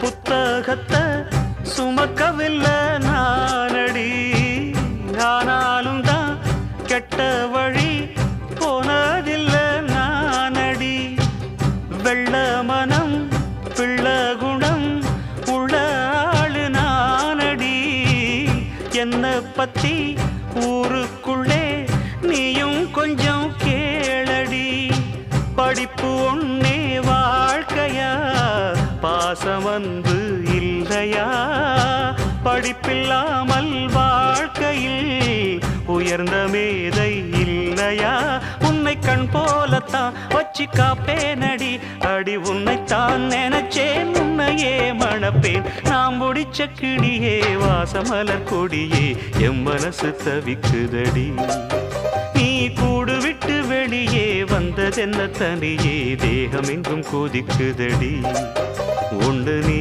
புத்தகத்தை சுமக்கவில்லை நானடி, ஆனாலும் தான் கெட்ட வழி போனதில்லை நானடி. வெள்ள மனம் பிள்ள குணம் உள்ள ஆளு நானடி. என்ன பத்தி ஊருக்குள்ளே நீயும் கொஞ்சம் கேளடி. படிப்பு ஒன்னே வாழ்க்கையா, பாசம் வந்து இல்லையா? படிப்பில்லாமல் வாழ்க்கையில் உயர்ந்த மேதை இல்லையா? உன்னை கண் போலத்தான் வச்சு காப்பேனடி. அடி உன்னைத்தான் நினைச்சேன், உன்னையே மணப்பேன். நாம் முடிச்ச கிளியே வாசமலர் கொடியே, எம் மனசு தவிக்குதடி. நீ கூடு விட்டு வெளியே வந்ததென்ன தனியே, தேகம் எங்கும் கொதிக்குதடி. ஒன்று நீ